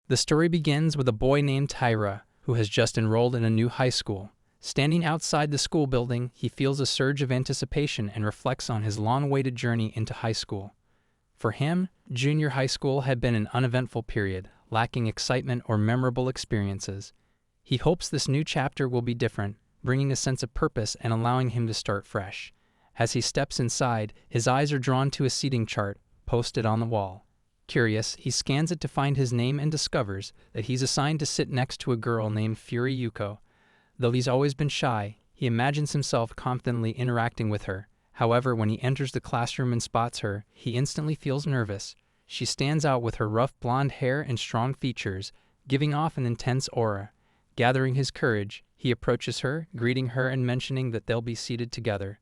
The story begins with a boy named Tyra, who has just enrolled in a new high school. Standing outside the school building, he feels a surge of anticipation and reflects on his long-awaited journey into high school. For him, junior high school had been an uneventful period, lacking excitement or memorable experiences. He hopes this new chapter will be different, bringing a sense of purpose and allowing him to start fresh. As he steps inside, his eyes are drawn to a seating chart posted on the wall. Curious, he scans it to find his name and discovers that he's assigned to sit next to a girl named Fury Yuko. Though he's always been shy, he imagines himself confidently interacting with her. However, when he enters the classroom and spots her, he instantly feels nervous. She stands out with her rough blonde hair and strong features, giving off an intense aura. Gathering his courage, he approaches her, greeting her and mentioning that they'll be seated together.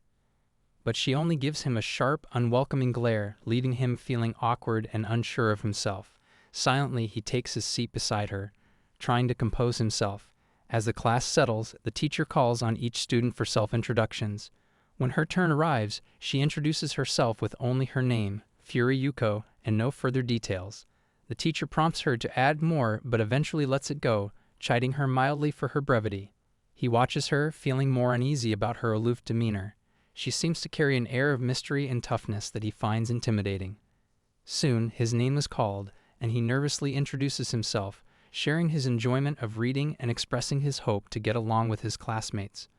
But she only gives him a sharp, unwelcoming glare, leaving him feeling awkward and unsure of himself. Silently, he takes his seat beside her, trying to compose himself. As the class settles, the teacher calls on each student for self-introductions. When her turn arrives, she introduces herself with only her name, Fury Yuko, and no further details. The teacher prompts her to add more, but eventually lets it go, chiding her mildly for her brevity. He watches her, feeling more uneasy about her aloof demeanor. She seems to carry an air of mystery and toughness that he finds intimidating. Soon, his name is called, and he nervously introduces himself, sharing his enjoyment of reading and expressing his hope to get along with his classmates.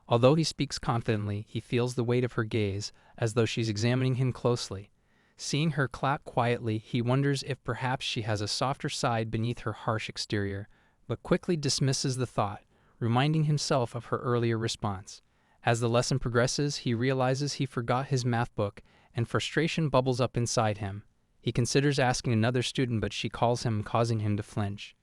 Although he speaks confidently, he feels the weight of her gaze, as though she's examining him closely. Seeing her clap quietly, he wonders if perhaps she has a softer side beneath her harsh exterior, but quickly dismisses the thought, reminding himself of her earlier response. As the lesson progresses, he realizes he forgot his math book, and frustration bubbles up inside him. He considers asking another student, but she calls him, causing him to flinch.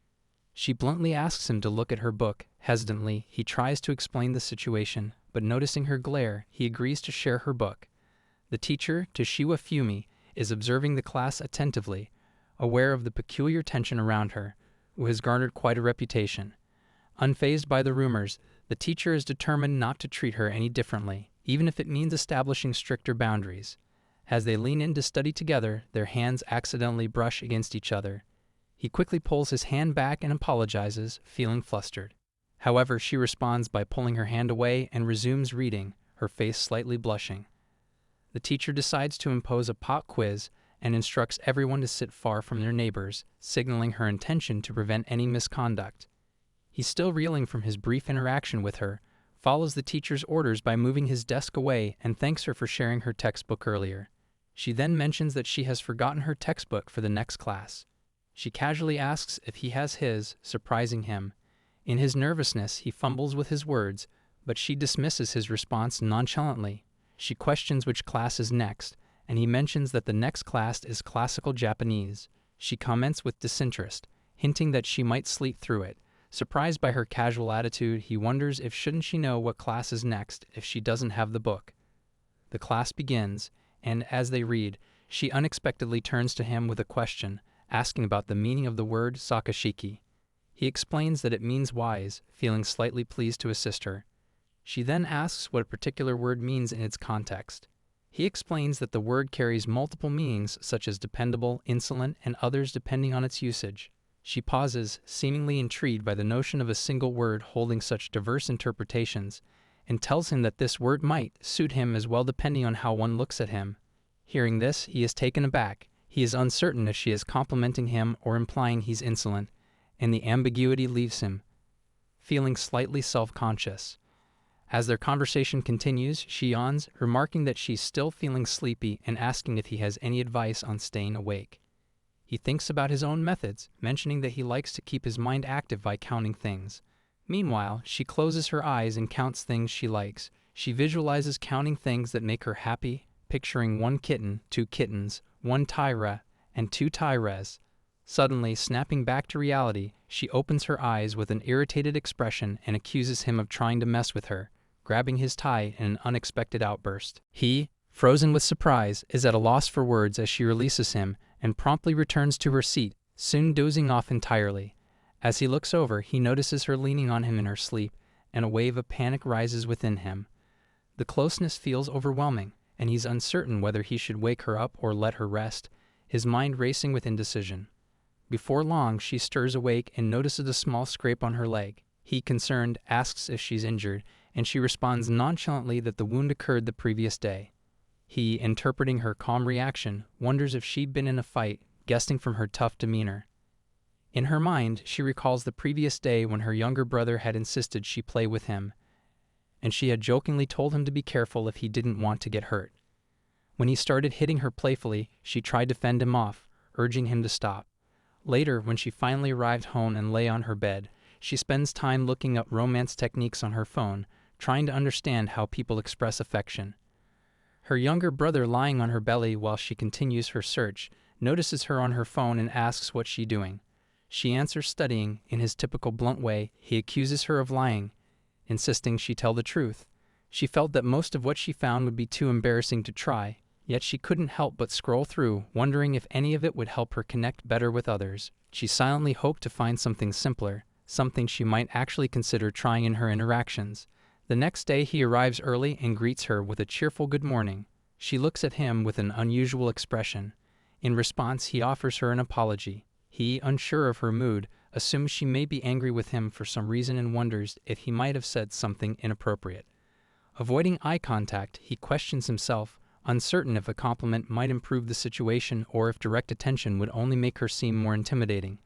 She bluntly asks him to look at her book. Hesitantly, he tries to explain the situation, but noticing her glare, he agrees to share her book. The teacher, Toshiwa Fumi, is observing the class attentively, aware of the peculiar tension around her, who has garnered quite a reputation. Unfazed by the rumors, the teacher is determined not to treat her any differently, even if it means establishing stricter boundaries. As they lean in to study together, their hands accidentally brush against each other. He quickly pulls his hand back and apologizes, feeling flustered. However, she responds by pulling her hand away and resumes reading, her face slightly blushing. The teacher decides to impose a pop quiz and instructs everyone to sit far from their neighbors, signaling her intention to prevent any misconduct. He's still reeling from his brief interaction with her, follows the teacher's orders by moving his desk away and thanks her for sharing her textbook earlier. She then mentions that she has forgotten her textbook for the next class. She casually asks if he has his, surprising him. In his nervousness, he fumbles with his words, but she dismisses his response nonchalantly. She questions which class is next, and he mentions that the next class is classical Japanese. She comments with disinterest, hinting that she might sleep through it. Surprised by her casual attitude, he wonders if shouldn't she know what class is next if she doesn't have the book. The class begins, and as they read, she unexpectedly turns to him with a question, asking about the meaning of the word sakashiki. He explains that it means wise, feeling slightly pleased to assist her. She then asks what a particular word means in its context. He explains that the word carries multiple meanings such as dependable, insolent, and others depending on its usage. She pauses, seemingly intrigued by the notion of a single word holding such diverse interpretations, and tells him that this word might suit him as well depending on how one looks at him. Hearing this, he is taken aback. He is uncertain if she is complimenting him or implying he's insolent, and the ambiguity leaves him, feeling slightly self-conscious. As their conversation continues, she yawns, remarking that she's still feeling sleepy and asking if he has any advice on staying awake. He thinks about his own methods, mentioning that he likes to keep his mind active by counting things. Meanwhile, she closes her eyes and counts things she likes. She visualizes counting things that make her happy, picturing 1 kitten, 2 kittens, 1 Tyra, and 2 Tyres. Suddenly, snapping back to reality, she opens her eyes with an irritated expression and accuses him of trying to mess with her, grabbing his tie in an unexpected outburst. He, frozen with surprise, is at a loss for words as she releases him and promptly returns to her seat, soon dozing off entirely. As he looks over, he notices her leaning on him in her sleep, and a wave of panic rises within him. The closeness feels overwhelming, and he's uncertain whether he should wake her up or let her rest, his mind racing with indecision. Before long, she stirs awake and notices a small scrape on her leg. He, concerned, asks if she's injured, and she responds nonchalantly that the wound occurred the previous day. He, interpreting her calm reaction, wonders if she'd been in a fight, guessing from her tough demeanor. In her mind, she recalls the previous day when her younger brother had insisted she play with him, and she had jokingly told him to be careful if he didn't want to get hurt. When he started hitting her playfully, she tried to fend him off, urging him to stop. Later, when she finally arrived home and lay on her bed, she spends time looking up romance techniques on her phone, trying to understand how people express affection. Her younger brother, lying on her belly while she continues her search, notices her on her phone and asks what she's doing. She answers studying. In his typical blunt way, he accuses her of lying, insisting she tell the truth. She felt that most of what she found would be too embarrassing to try, yet she couldn't help but scroll through, wondering if any of it would help her connect better with others. She silently hoped to find something simpler, something she might actually consider trying in her interactions. The next day he arrives early and greets her with a cheerful good morning. She looks at him with an unusual expression. In response, he offers her an apology. He, unsure of her mood, assumes she may be angry with him for some reason and wonders if he might have said something inappropriate. Avoiding eye contact, he questions himself, uncertain if a compliment might improve the situation or if direct attention would only make her seem more intimidating.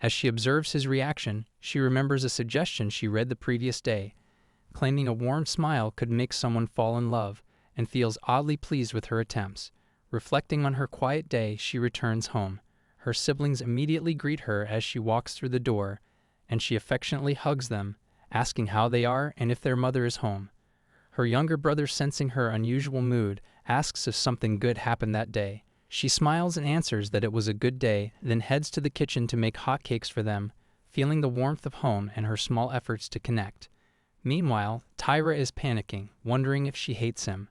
As she observes his reaction, she remembers a suggestion she read the previous day, claiming a warm smile could make someone fall in love, and feels oddly pleased with her attempts. Reflecting on her quiet day, she returns home. Her siblings immediately greet her as she walks through the door, and she affectionately hugs them, asking how they are and if their mother is home. Her younger brother, sensing her unusual mood, asks if something good happened that day. She smiles and answers that it was a good day, then heads to the kitchen to make hotcakes for them, feeling the warmth of home and her small efforts to connect. Meanwhile, Tyra is panicking, wondering if she hates him.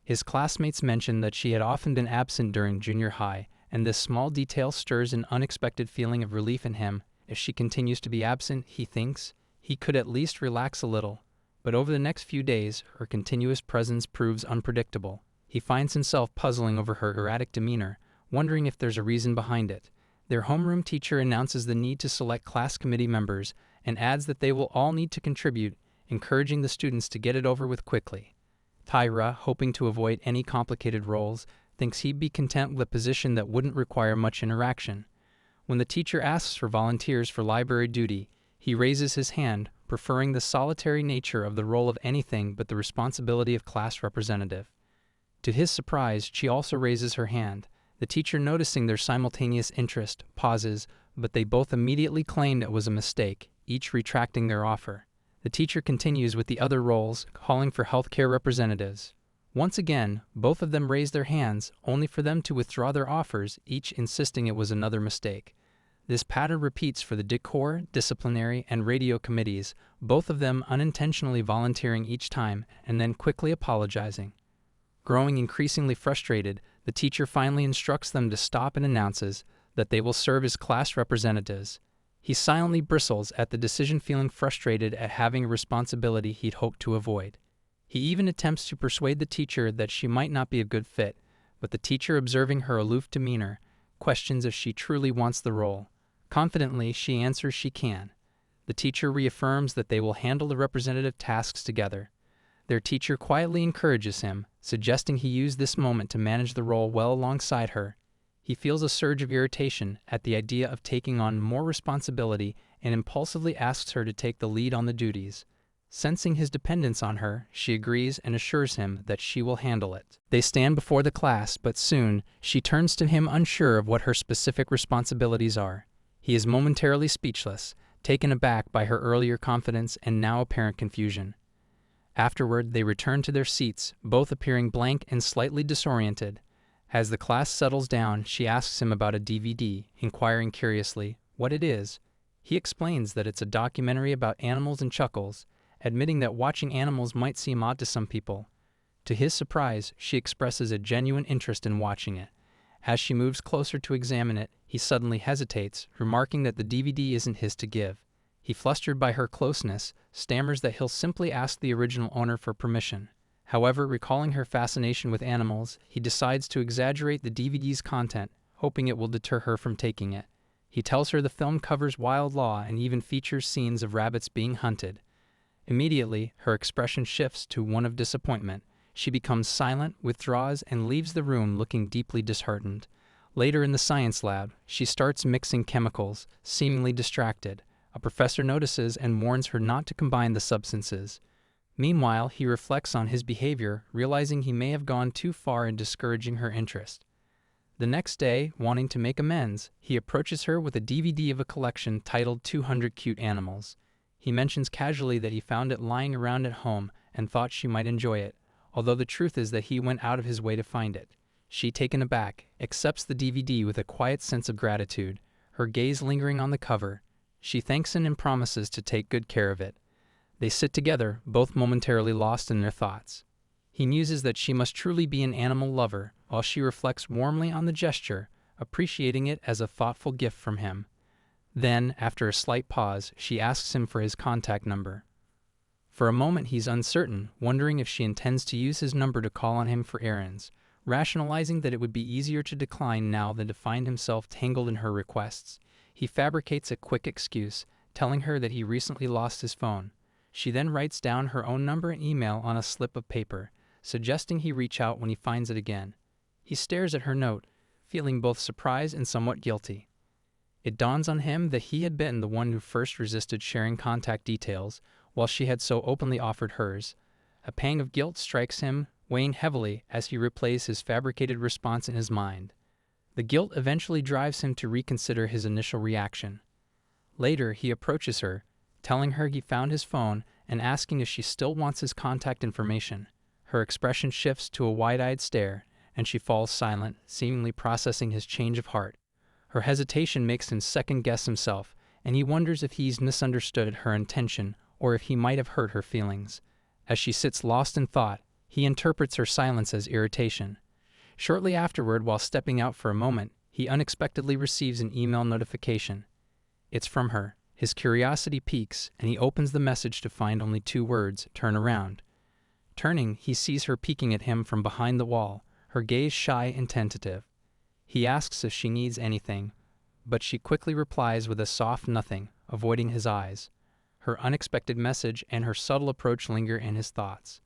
His classmates mention that she had often been absent during junior high, and this small detail stirs an unexpected feeling of relief in him. If she continues to be absent, he thinks, he could at least relax a little. But over the next few days, her continuous presence proves unpredictable. He finds himself puzzling over her erratic demeanor, wondering if there's a reason behind it. Their homeroom teacher announces the need to select class committee members and adds that they will all need to contribute, encouraging the students to get it over with quickly. Tyra, hoping to avoid any complicated roles, thinks he'd be content with a position that wouldn't require much interaction. When the teacher asks for volunteers for library duty, he raises his hand, preferring the solitary nature of the role of anything but the responsibility of class representative. To his surprise, she also raises her hand. The teacher, noticing their simultaneous interest, pauses, but they both immediately claim it was a mistake, each retracting their offer. The teacher continues with the other roles, calling for healthcare representatives. Once again, both of them raise their hands, only for them to withdraw their offers, each insisting it was another mistake. This pattern repeats for the decor, disciplinary, and radio committees, both of them unintentionally volunteering each time and then quickly apologizing. Growing increasingly frustrated, the teacher finally instructs them to stop and announces that they will serve as class representatives. He silently bristles at the decision, feeling frustrated at having a responsibility he'd hoped to avoid. He even attempts to persuade the teacher that she might not be a good fit, but the teacher, observing her aloof demeanor, questions if she truly wants the role. Confidently, she answers she can. The teacher reaffirms that they will handle the representative tasks together. Their teacher quietly encourages him, suggesting he use this moment to manage the role well alongside her. He feels a surge of irritation at the idea of taking on more responsibility and impulsively asks her to take the lead on the duties. Sensing his dependence on her, she agrees and assures him that she will handle it. They stand before the class, but soon she turns to him, unsure of what her specific responsibilities are. He is momentarily speechless, taken aback by her earlier confidence and now apparent confusion. Afterward, they return to their seats, both appearing blank and slightly disoriented. As the class settles down, she asks him about a DVD, inquiring curiously what it is. He explains that it's a documentary about animals and chuckles, admitting that watching animals might seem odd to some people. To his surprise, she expresses a genuine interest in watching it. As she moves closer to examine it, he suddenly hesitates, remarking that the DVD isn't his to give. He, flustered by her closeness, stammers that he'll simply ask the original owner for permission. However, recalling her fascination with animals, he decides to exaggerate the DVD's content, hoping it will deter her from taking it. He tells her the film covers wildlife and even features scenes of rabbits being hunted. Immediately, her expression shifts to one of disappointment. She becomes silent, withdraws, and leaves the room looking deeply disheartened. Later in the science lab, she starts mixing chemicals, seemingly distracted. A professor notices and warns her not to combine the substances. Meanwhile, he reflects on his behavior, realizing he may have gone too far in discouraging her interest. The next day, wanting to make amends, he approaches her with a DVD of a collection titled 200 Cute Animals. He mentions casually that he found it lying around at home and thought she might enjoy it, although the truth is that he went out of his way to find it. She, taken aback, accepts the DVD with a quiet sense of gratitude, her gaze lingering on the cover. She thanks him and promises to take good care of it. They sit together, both momentarily lost in their thoughts. He muses that she must truly be an animal lover, while she reflects warmly on the gesture, appreciating it as a thoughtful gift from him. Then, after a slight pause, she asks him for his contact number. For a moment he's uncertain, wondering if she intends to use his number to call on him for errands, rationalizing that it would be easier to decline now than to find himself tangled in her requests. He fabricates a quick excuse, telling her that he recently lost his phone. She then writes down her own number and email on a slip of paper, suggesting he reach out when he finds it again. He stares at her note, feeling both surprised and somewhat guilty. It dawns on him that he had been the one who first resisted sharing contact details, while she had so openly offered hers. A pang of guilt strikes him, weighing heavily as he replays his fabricated response in his mind. The guilt eventually drives him to reconsider his initial reaction. Later, he approaches her, telling her he found his phone and asking if she still wants his contact information. Her expression shifts to a wide-eyed stare, and she falls silent, seemingly processing his change of heart. Her hesitation makes him second-guess himself, and he wonders if he's misunderstood her intention or if he might have hurt her feelings. As she sits lost in thought, he interprets her silence as irritation. Shortly afterward, while stepping out for a moment, he unexpectedly receives an email notification. It's from her. His curiosity piques, and he opens the message to find only 2 words, "Turn around." Turning, he sees her peeking at him from behind the wall, her gaze shy and tentative. He asks if she needs anything, but she quickly replies with a soft nothing, avoiding his eyes. Her unexpected message and her subtle approach linger in his thoughts.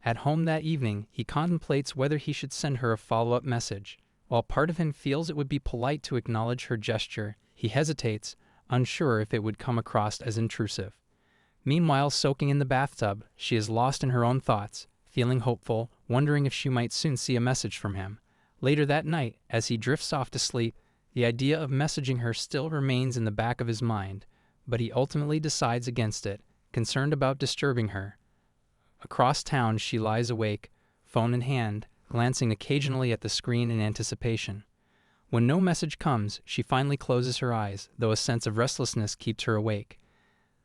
At home that evening, he contemplates whether he should send her a follow-up message. While part of him feels it would be polite to acknowledge her gesture, he hesitates, unsure if it would come across as intrusive. Meanwhile, soaking in the bathtub, she is lost in her own thoughts, feeling hopeful, wondering if she might soon see a message from him. Later that night, as he drifts off to sleep, the idea of messaging her still remains in the back of his mind, but he ultimately decides against it, concerned about disturbing her. Across town, she lies awake, phone in hand, glancing occasionally at the screen in anticipation. When no message comes, she finally closes her eyes, though a sense of restlessness keeps her awake.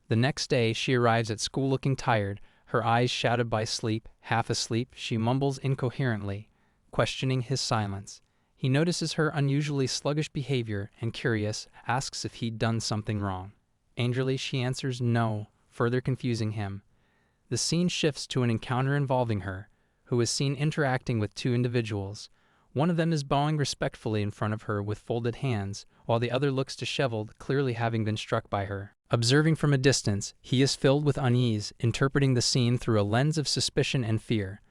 The next day, she arrives at school looking tired, her eyes shadowed by sleep. Half asleep, she mumbles incoherently, questioning his silence. He notices her unusually sluggish behavior and, curious, asks if he'd done something wrong. Angrily, she answers no, further confusing him. The scene shifts to an encounter involving her, who is seen interacting with 2 individuals. One of them is bowing respectfully in front of her with folded hands, while the other looks disheveled, clearly having been struck by her. Observing from a distance, he is filled with unease, interpreting the scene through a lens of suspicion and fear.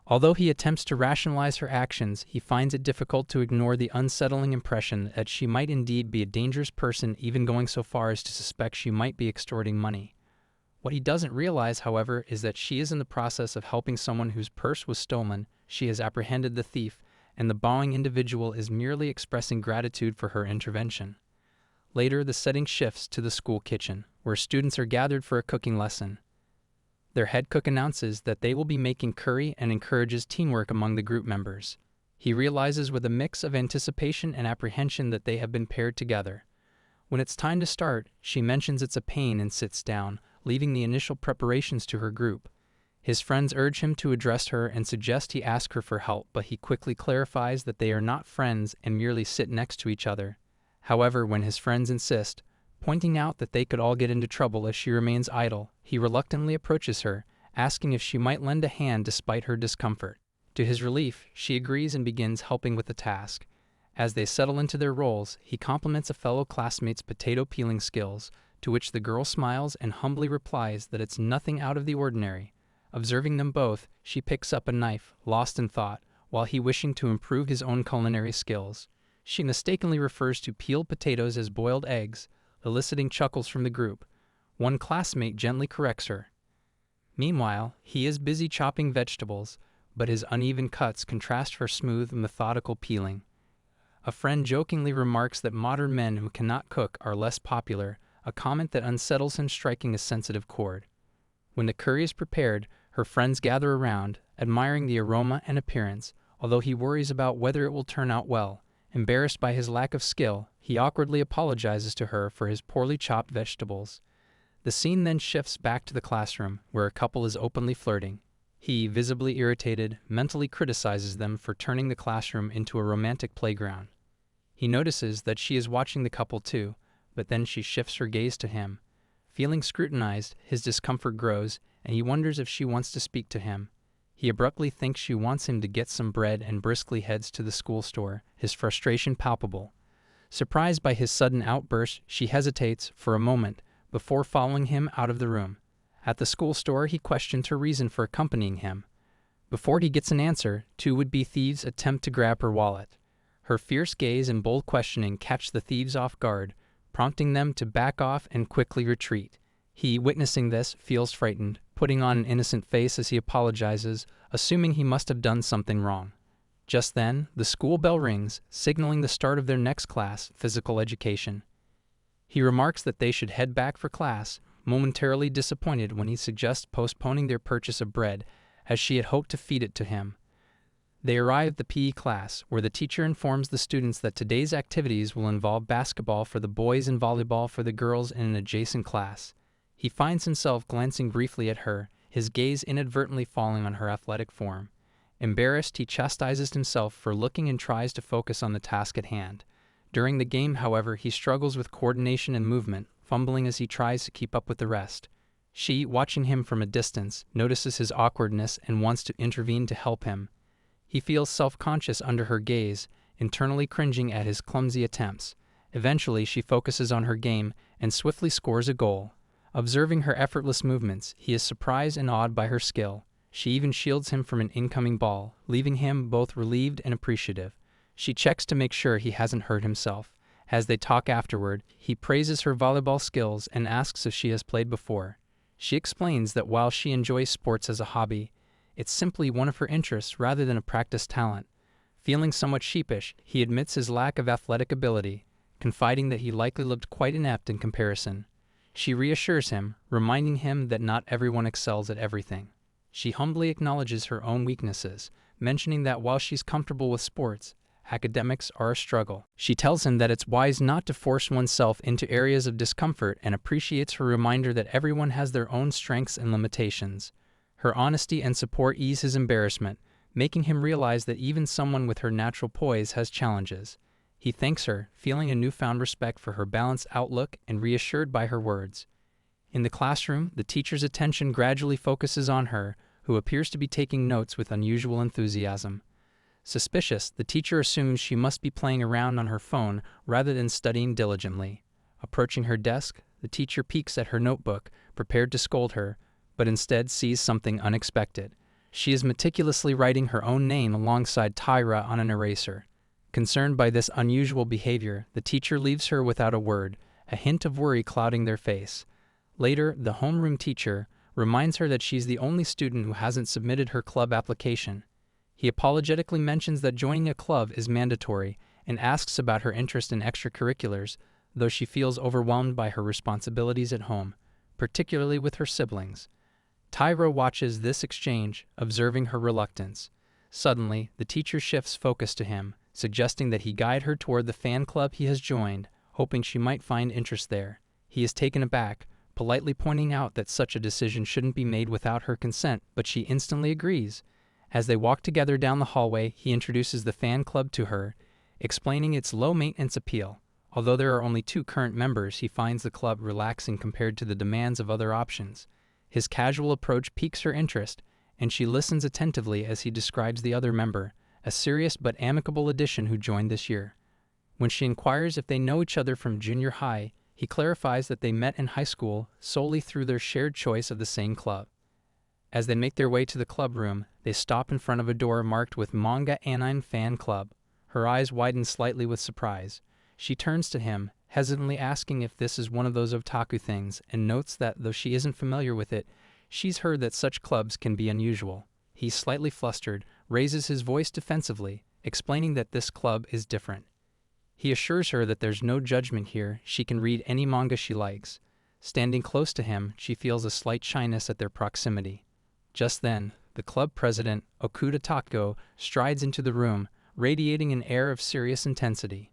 Although he attempts to rationalize her actions, he finds it difficult to ignore the unsettling impression that she might indeed be a dangerous person, even going so far as to suspect she might be extorting money. What he doesn't realize, however, is that she is in the process of helping someone whose purse was stolen. She has apprehended the thief, and the bowing individual is merely expressing gratitude for her intervention. Later, the setting shifts to the school kitchen, where students are gathered for a cooking lesson. Their head cook announces that they will be making curry and encourages teamwork among the group members. He realizes with a mix of anticipation and apprehension that they have been paired together. When it's time to start, she mentions it's a pain and sits down, leaving the initial preparations to her group. His friends urge him to address her and suggest he ask her for help, but he quickly clarifies that they are not friends and merely sit next to each other. However, when his friends insist, pointing out that they could all get into trouble if she remains idle, he reluctantly approaches her, asking if she might lend a hand despite her discomfort. To his relief, she agrees and begins helping with the task. As they settle into their roles, he compliments a fellow classmate's potato peeling skills, to which the girl smiles and humbly replies that it's nothing out of the ordinary. Observing them both, she picks up a knife, lost in thought, while he wishing to improve his own culinary skills. She mistakenly refers to peeled potatoes as boiled eggs, eliciting chuckles from the group. One classmate gently corrects her. Meanwhile, he is busy chopping vegetables, but his uneven cuts contrast her smooth, methodical peeling. A friend jokingly remarks that modern men who cannot cook are less popular, a comment that unsettles him, striking a sensitive chord. When the curry is prepared, her friends gather around, admiring the aroma and appearance, although he worries about whether it will turn out well. Embarrassed by his lack of skill, he awkwardly apologizes to her for his poorly chopped vegetables. The scene then shifts back to the classroom, where a couple is openly flirting. He, visibly irritated, mentally criticizes them for turning the classroom into a romantic playground. He notices that she is watching the couple too, but then she shifts her gaze to him. Feeling scrutinized, his discomfort grows, and he wonders if she wants to speak to him. He abruptly thinks she wants him to get some bread and briskly heads to the school store, his frustration palpable. Surprised by his sudden outburst, she hesitates for a moment before following him out of the room. At the school store, he questions her reason for accompanying him. Before he gets an answer, two would-be thieves attempt to grab her wallet. Her fierce gaze and bold questioning catch the thieves off guard, prompting them to back off and quickly retreat. He, witnessing this, feels frightened, putting on an innocent face as he apologizes, assuming he must have done something wrong. Just then, the school bell rings, signaling the start of their next class, physical education. He remarks that they should head back for class, momentarily disappointed when he suggests postponing their purchase of bread, as she had hoped to feed it to him. They arrive at the PE class, where the teacher informs the students that today's activities will involve basketball for the boys and volleyball for the girls in an adjacent class. He finds himself glancing briefly at her, his gaze inadvertently falling on her athletic form. Embarrassed, he chastises himself for looking and tries to focus on the task at hand. During the game, however, he struggles with coordination and movement, fumbling as he tries to keep up with the rest. She, watching him from a distance, notices his awkwardness and wants to intervene to help him. He feels self-conscious under her gaze, internally cringing at his clumsy attempts. Eventually, she focuses on her game and swiftly scores a goal. Observing her effortless movements, he is surprised and awed by her skill. She even shields him from an incoming ball, leaving him both relieved and appreciative. She checks to make sure he hasn't hurt himself. As they talk afterward, he praises her volleyball skills and asks if she has played before. She explains that while she enjoys sports as a hobby, it's simply one of her interests rather than a practiced talent. Feeling somewhat sheepish, he admits his lack of athletic ability, confiding that he likely looked quite inept in comparison. She reassures him, reminding him that not everyone excels at everything. She humbly acknowledges her own weaknesses, mentioning that while she's comfortable with sports, academics are a struggle. She tells him that it's wise not to force oneself into areas of discomfort and appreciates her reminder that everyone has their own strengths and limitations. Her honesty and support ease his embarrassment, making him realize that even someone with her natural poise has challenges. He thanks her, feeling a newfound respect for her balanced outlook and reassured by her words. In the classroom, the teacher's attention gradually focuses on her, who appears to be taking notes with unusual enthusiasm. Suspicious, the teacher assumes she must be playing around on her phone rather than studying diligently. Approaching her desk, the teacher peeks at her notebook, prepared to scold her, but instead sees something unexpected. She is meticulously writing her own name alongside Tyra on an eraser. Concerned by this unusual behavior, the teacher leaves her without a word, a hint of worry clouding their face. Later, the homeroom teacher reminds her that she's the only student who hasn't submitted her club application. He apologetically mentions that joining a club is mandatory and asks about her interest in extracurriculars, though she feels overwhelmed by her responsibilities at home, particularly with her siblings. Tyra watches this exchange, observing her reluctance. Suddenly, the teacher shifts focus to him, suggesting that he guide her toward the fan club he has joined, hoping she might find interest there. He is taken aback, politely pointing out that such a decision shouldn't be made without her consent, but she instantly agrees. As they walk together down the hallway, he introduces the fan club to her, explaining its low-maintenance appeal. Although there are only 2 current members, he finds the club relaxing compared to the demands of other options. His casual approach piques her interest, and she listens attentively as he describes the other member, a serious but amicable addition who joined this year. When she inquires if they know each other from junior high, he clarifies that they met in high school solely through their shared choice of the same club. As they make their way to the club room, they stop in front of a door marked with Manga Anime Fan Club. Her eyes widen slightly with surprise. She turns to him, hesitantly asking if this is one of those otaku things, and notes that though she isn't familiar with it, she's heard that such clubs can be unusual. He's slightly flustered, raises his voice defensively, explaining that this club is different. He assures her that there's no judgment here, she can read any manga she likes. Standing close to him, she feels a slight shyness at their proximity. Just then, the club president, Okuda Tako, strides into the room, radiating an air of serious intensity.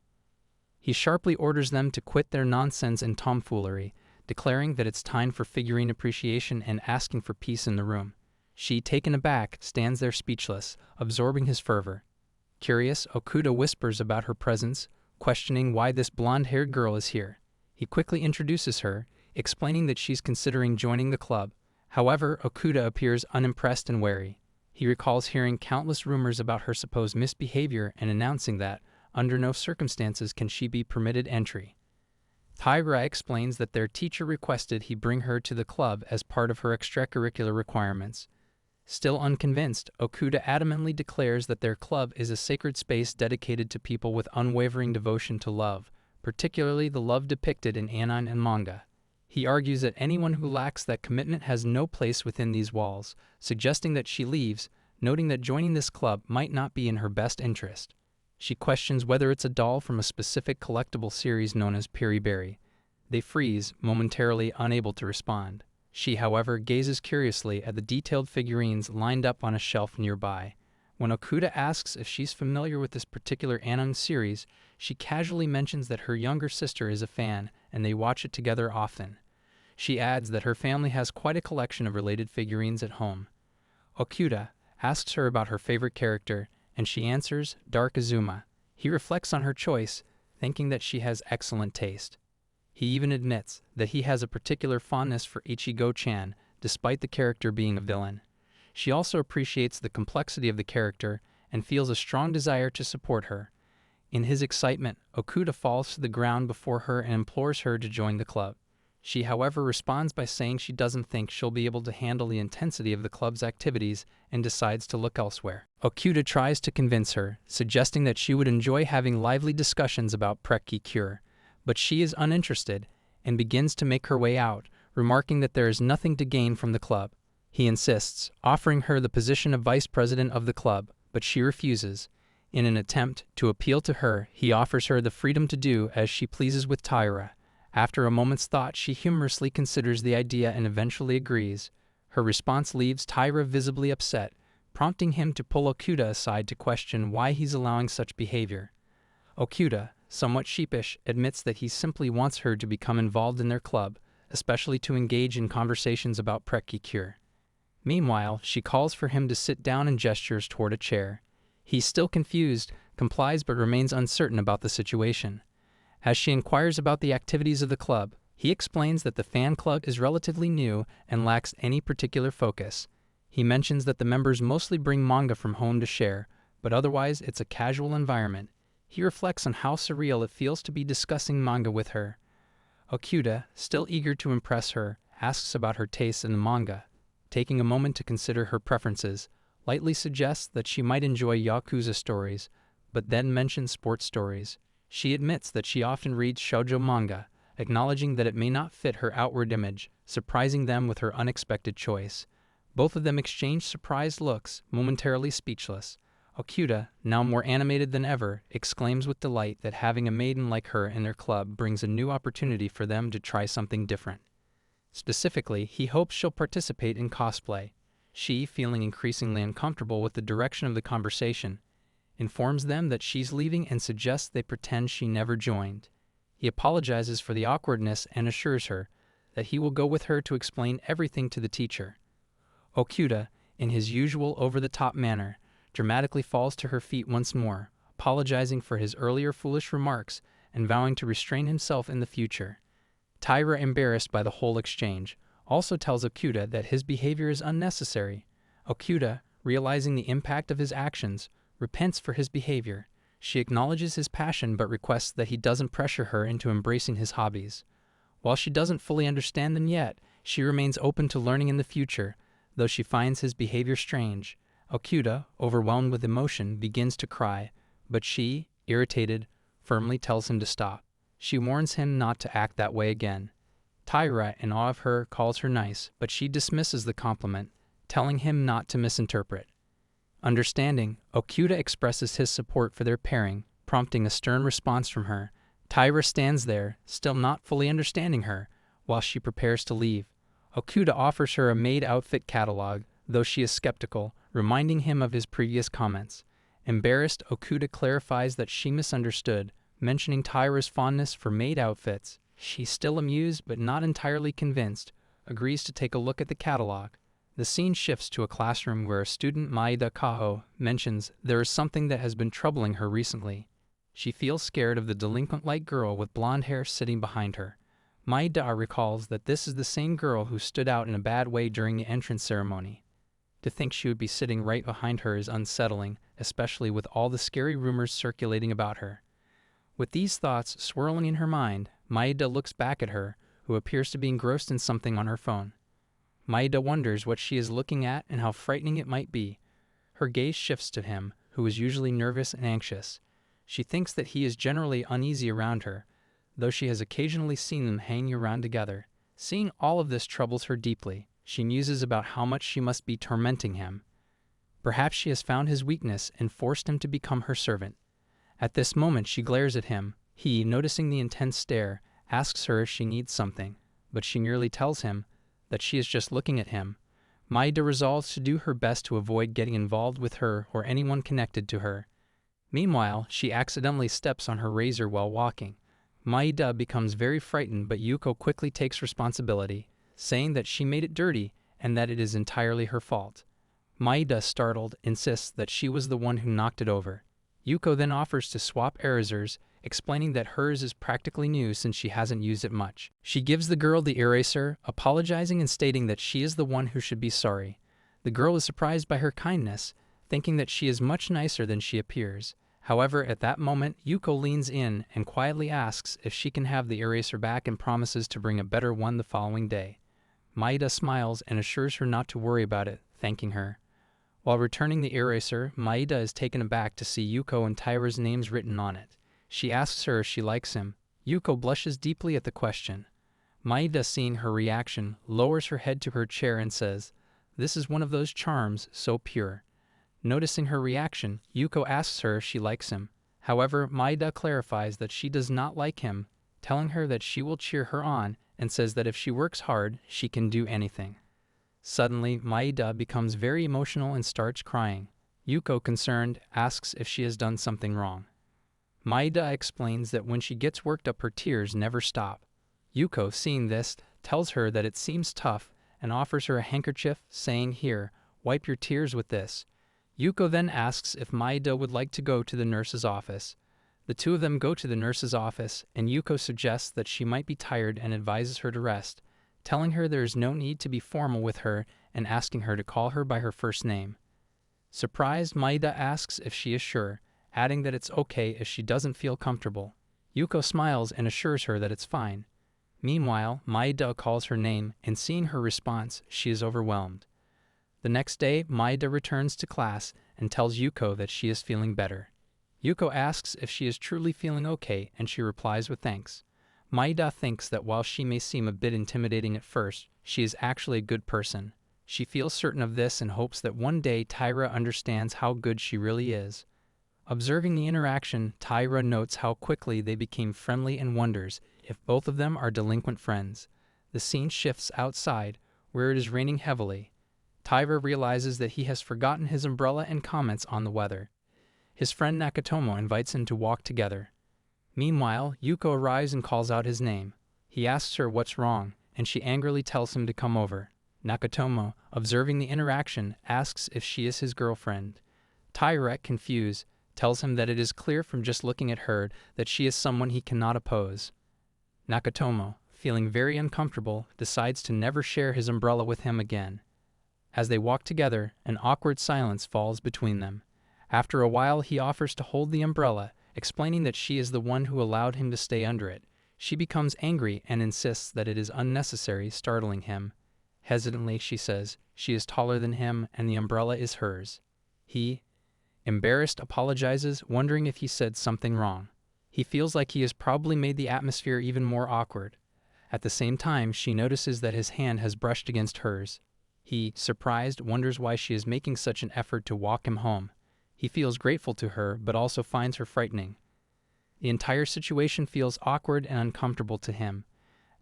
He sharply orders them to quit their nonsense and tomfoolery, declaring that it's time for figurine appreciation and asking for peace in the room. She, taken aback, stands there speechless, absorbing his fervor. Curious, Okuda whispers about her presence, questioning why this blonde-haired girl is here. He quickly introduces her, explaining that she's considering joining the club. However, Okuda appears unimpressed and wary. He recalls hearing countless rumors about her supposed misbehavior and announcing that, under no circumstances can she be permitted entry. Taira explains that their teacher requested he bring her to the club as part of her extracurricular requirements. Still unconvinced, Okuda adamantly declares that their club is a sacred space dedicated to people with unwavering devotion to love, particularly the love depicted in anime and manga. He argues that anyone who lacks that commitment has no place within these walls, suggesting that she leaves, noting that joining this club might not be in her best interest. She questions whether it's a doll from a specific collectible series known as Piri Berry. They freeze, momentarily unable to respond. She, however, gazes curiously at the detailed figurines lined up on a shelf nearby. When Okuda asks if she's familiar with this particular anime series, she casually mentions that her younger sister is a fan and they watch it together often. She adds that her family has quite a collection of related figurines at home. Okuda asks her about her favorite character, and she answers Dark Azuma. He reflects on her choice, thinking that she has excellent taste. He even admits that he has a particular fondness for Ichigo-chan, despite the character being a villain. She also appreciates the complexity of the character and feels a strong desire to support her. In his excitement, Okuda falls to the ground before her and implores her to join the club. She, however, responds by saying she doesn't think she'll be able to handle the intensity of the club's activities and decides to look elsewhere. Okuda tries to convince her, suggesting that she would enjoy having lively discussions about Precure, but she is uninterested and begins to make her way out, remarking that there is nothing to gain from the club. He insists, offering her the position of vice president of the club, but she refuses. In an attempt to appeal to her, he offers her the freedom to do as she pleases with Taira. After a moment's thought, she humorously considers the idea and eventually agrees. Her response leaves Taira visibly upset, prompting him to pull Okuda aside to question why he's allowing such behavior. Okuda, somewhat sheepish, admits that he simply wants her to become involved in their club, especially to engage in conversations about Precure. Meanwhile, she calls for him to sit down and gestures toward a chair. He's still confused, complies but remains uncertain about the situation. As she inquires about the activities of the club, he explains that the fan club is relatively new and lacks any particular focus. He mentions that the members mostly bring manga from home to share, but otherwise it's a casual environment. He reflects on how surreal it feels to be discussing manga with her. Okuda, still eager to impress her, asks about her tastes in the manga. Taking a moment to consider her preferences, lightly suggests that she might enjoy Yakuza stories, but then mentions sports stories. She admits that she often reads shoujo manga, acknowledging that it may not fit her outward image, surprising them with her unexpected choice. Both of them exchange surprised looks, momentarily speechless. Okuda, now more animated than ever, exclaims with delight that having a maiden like her in their club brings a new opportunity for them to try something different. Specifically, he hopes she'll participate in cosplay. She, feeling increasingly uncomfortable with the direction of the conversation, informs them that she's leaving and suggests they pretend she never joined. He apologizes for the awkwardness and assures her that he will go with her to explain everything to the teacher. Okuda, in his usual over-the-top manner, dramatically falls to her feet once more, apologizing for his earlier foolish remarks and vowing to restrain himself in the future. Taira, embarrassed by the whole exchange, also tells Okuda that his behavior is unnecessary. Okuda, realizing the impact of his actions, repents for his behavior. She acknowledges his passion but requests that he doesn't pressure her into embracing his hobbies. While she doesn't fully understand them yet, she remains open to learning in the future, though she finds his behavior strange. Okuda, overwhelmed with emotion, begins to cry, but she, irritated, firmly tells him to stop. She warns him not to act that way again. Taira, in awe of her, calls her nice, but she dismisses the compliment, telling him not to misinterpret. Understanding, Okuda expresses his support for their pairing, prompting a stern response from her. Taira stands there, still not fully understanding her, while she prepares to leave. Okuda offers her a maid outfit catalog, though she is skeptical, reminding him of his previous comments. Embarrassed, Okuda clarifies that she misunderstood, mentioning Taira's fondness for maid outfits. She's still amused but not entirely convinced, agrees to take a look at the catalog. The scene shifts to a classroom where a student, Maeda Kaho, mentions there is something that has been troubling her recently. She feels scared of the delinquent-like girl with blonde hair sitting behind her. Maeda recalls that this is the same girl who stood out in a bad way during the entrance ceremony. To think she would be sitting right behind her is unsettling, especially with all the scary rumors circulating about her. With these thoughts swirling in her mind, Maeda looks back at her, who appears to be engrossed in something on her phone. Maeda wonders what she is looking at and how frightening it might be. Her gaze shifts to him, who is usually nervous and anxious. She thinks that he is generally uneasy around her, though she has occasionally seen them hanging around together. Seeing all of this troubles her deeply. She muses about how much she must be tormenting him. Perhaps she has found his weakness and forced him to become her servant. At this moment she glares at him. He, noticing the intense stare, asks her if she needs something, but she merely tells him that she is just looking at him. Maeda resolves to do her best to avoid getting involved with her or anyone connected to her. Meanwhile, she accidentally steps on her razor while walking. Maeda becomes very frightened, but Yuko quickly takes responsibility, saying that she made it dirty and that it is entirely her fault. Maeda, startled, insists that she was the one who knocked it over. Yuko then offers to swap erasers, explaining that hers is practically new since she hasn't used it much. She gives the girl the eraser, apologizing and stating that she is the one who should be sorry. The girl is surprised by her kindness, thinking that she is much nicer than she appears. However, at that moment, Yuko leans in and quietly asks if she can have the eraser back and promises to bring a better one the following day. Maeda smiles and assures her not to worry about it, thanking her. While returning the eraser, Maeda is taken aback to see Yuko and Taira's names written on it. She asks her if she likes him. Yuko blushes deeply at the question. Maeda, seeing her reaction, lowers her head to her chair and says, "This is one of those charms, so pure." Noticing her reaction, Yuko asks her if she likes him. However, Maeda clarifies that she does not like him, telling her that she will cheer her on and says that if she works hard, she can do anything. Suddenly, Maeda becomes very emotional and starts crying. Yuko, concerned, asks if she has done something wrong. Maeda explains that when she gets worked up, her tears never stop. Yuko, seeing this, tells her that it seems tough and offers her a handkerchief, saying, "Here, wipe your tears with this." Yuko then asks if Maeda would like to go to the nurse's office. The two of them go to the nurse's office, and Yuko suggests that she might be tired and advises her to rest, telling her there is no need to be formal with her and asking her to call her by her first name. Surprised, Maeda asks if she is sure, adding that it's okay if she doesn't feel comfortable. Yuko smiles and assures her that it's fine. Meanwhile, Maeda calls her name, and seeing her response, she is overwhelmed. The next day, Maeda returns to class and tells Yuko that she is feeling better. Yuko asks if she is truly feeling okay, and she replies with thanks. Maeda thinks that while she may seem a bit intimidating at first, she is actually a good person. She feels certain of this and hopes that one day Taira understands how good she really is. Observing the interaction, Taira notes how quickly they became friendly and wonders if both of them are delinquent friends. The scene shifts outside, where it is raining heavily. Taira realizes that he has forgotten his umbrella and comments on the weather. His friend Nakatomo invites him to walk together. Meanwhile, Yuko arrives and calls out his name. He asks her what's wrong, and she angrily tells him to come over. Nakatomo, observing the interaction, asks if she is his girlfriend. Taira, confused, tells him that it is clear from just looking at her that she is someone he cannot oppose. Nakatomo, feeling very uncomfortable, decides to never share his umbrella with him again. As they walk together, an awkward silence falls between them. After a while, he offers to hold the umbrella, explaining that she is the one who allowed him to stay under it. She becomes angry and insists that it is unnecessary, startling him. Hesitantly, she says she is taller than him and the umbrella is hers. He, embarrassed, apologizes, wondering if he said something wrong. He feels like he has probably made the atmosphere even more awkward. At the same time, she notices that his hand has brushed against hers. He, surprised, wonders why she is making such an effort to walk him home. He feels grateful to her, but also finds her frightening. The entire situation feels awkward and uncomfortable to him.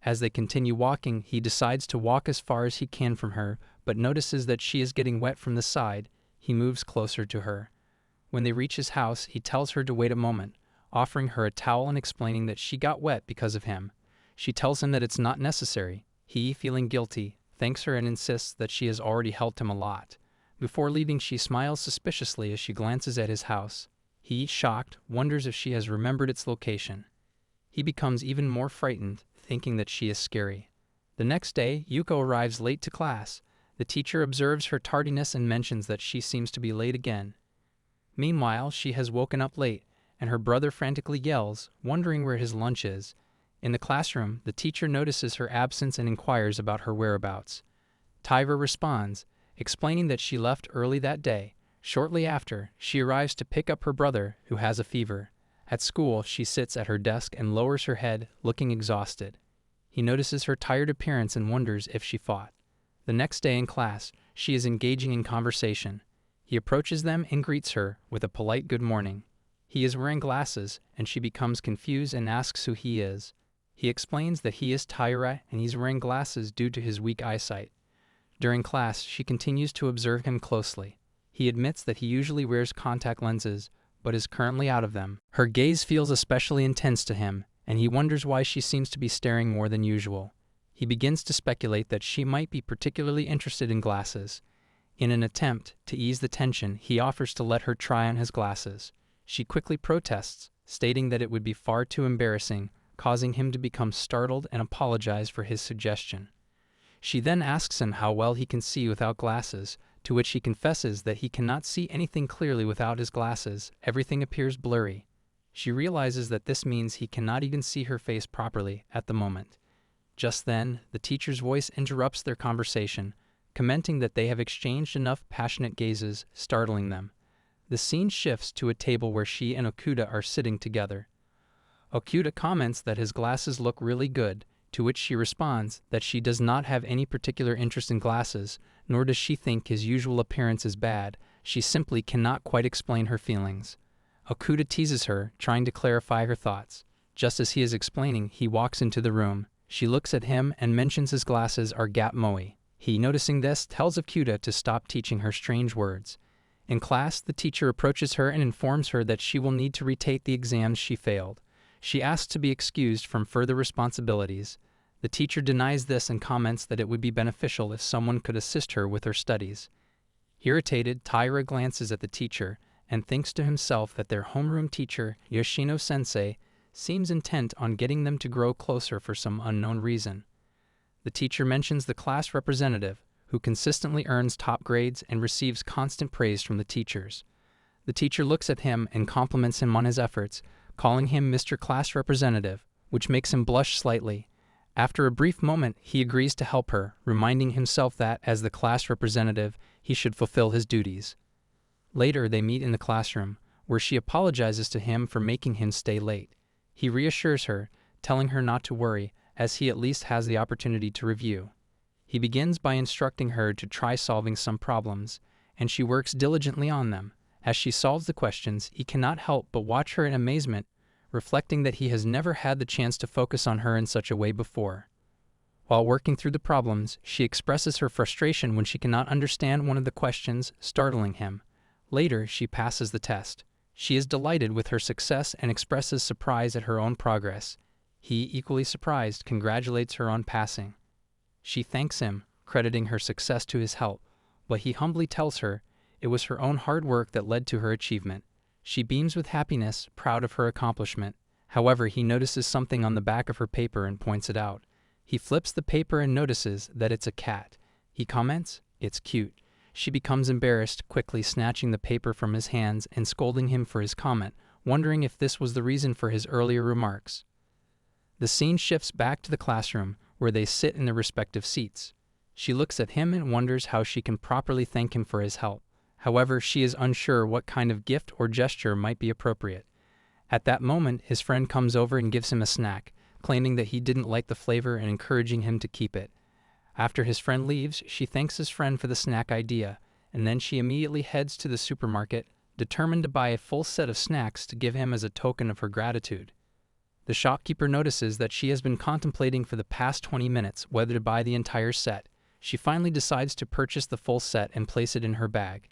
As they continue walking, he decides to walk as far as he can from her, but notices that she is getting wet from the side. He moves closer to her. When they reach his house, he tells her to wait a moment, offering her a towel and explaining that she got wet because of him. She tells him that it's not necessary. He, feeling guilty, thanks her and insists that she has already helped him a lot. Before leaving, she smiles suspiciously as she glances at his house. He, shocked, wonders if she has remembered its location. He becomes even more frightened, thinking that she is scary. The next day, Yuko arrives late to class. The teacher observes her tardiness and mentions that she seems to be late again. Meanwhile, she has woken up late, and her brother frantically yells, wondering where his lunch is. In the classroom, the teacher notices her absence and inquires about her whereabouts. Tyra responds, explaining that she left early that day. Shortly after, she arrives to pick up her brother, who has a fever. At school, she sits at her desk and lowers her head, looking exhausted. He notices her tired appearance and wonders if she fought. The next day in class, she is engaging in conversation. He approaches them and greets her with a polite good morning. He is wearing glasses, and she becomes confused and asks who he is. He explains that he is Tyra and he's wearing glasses due to his weak eyesight. During class, she continues to observe him closely. He admits that he usually wears contact lenses, but is currently out of them. Her gaze feels especially intense to him, and he wonders why she seems to be staring more than usual. He begins to speculate that she might be particularly interested in glasses. In an attempt to ease the tension, he offers to let her try on his glasses. She quickly protests, stating that it would be far too embarrassing, causing him to become startled and apologize for his suggestion. She then asks him how well he can see without glasses, to which he confesses that he cannot see anything clearly without his glasses. Everything appears blurry. She realizes that this means he cannot even see her face properly at the moment. Just then, the teacher's voice interrupts their conversation, commenting that they have exchanged enough passionate gazes, startling them. The scene shifts to a table where she and Okuda are sitting together. Okuda comments that his glasses look really good, to which she responds that she does not have any particular interest in glasses, nor does she think his usual appearance is bad. She simply cannot quite explain her feelings. Okuda teases her, trying to clarify her thoughts. Just as he is explaining, he walks into the room. She looks at him and mentions his glasses are Gap Moe. He, noticing this, tells Okuda to stop teaching her strange words. In class, the teacher approaches her and informs her that she will need to retake the exams she failed. She asks to be excused from further responsibilities. The teacher denies this and comments that it would be beneficial if someone could assist her with her studies. Irritated, Tyra glances at the teacher and thinks to himself that their homeroom teacher, Yoshino-sensei, seems intent on getting them to grow closer for some unknown reason. The teacher mentions the class representative, who consistently earns top grades and receives constant praise from the teachers. The teacher looks at him and compliments him on his efforts, calling him Mr. Class Representative, which makes him blush slightly. After a brief moment, he agrees to help her, reminding himself that, as the class representative, he should fulfill his duties. Later, they meet in the classroom, where she apologizes to him for making him stay late. He reassures her, telling her not to worry, as he at least has the opportunity to review. He begins by instructing her to try solving some problems, and she works diligently on them. As she solves the questions, he cannot help but watch her in amazement, reflecting that he has never had the chance to focus on her in such a way before. While working through the problems, she expresses her frustration when she cannot understand one of the questions, startling him. Later, she passes the test. She is delighted with her success and expresses surprise at her own progress. He, equally surprised, congratulates her on passing. She thanks him, crediting her success to his help, but he humbly tells her it was her own hard work that led to her achievement. She beams with happiness, proud of her accomplishment. However, he notices something on the back of her paper and points it out. He flips the paper and notices that it's a cat. He comments, "It's cute." She becomes embarrassed, quickly snatching the paper from his hands and scolding him for his comment, wondering if this was the reason for his earlier remarks. The scene shifts back to the classroom, where they sit in their respective seats. She looks at him and wonders how she can properly thank him for his help. However, she is unsure what kind of gift or gesture might be appropriate. At that moment, his friend comes over and gives him a snack, claiming that he didn't like the flavor and encouraging him to keep it. After his friend leaves, she thanks his friend for the snack idea, and then she immediately heads to the supermarket, determined to buy a full set of snacks to give him as a token of her gratitude. The shopkeeper notices that she has been contemplating for the past 20 minutes whether to buy the entire set. She finally decides to purchase the full set and place it in her bag.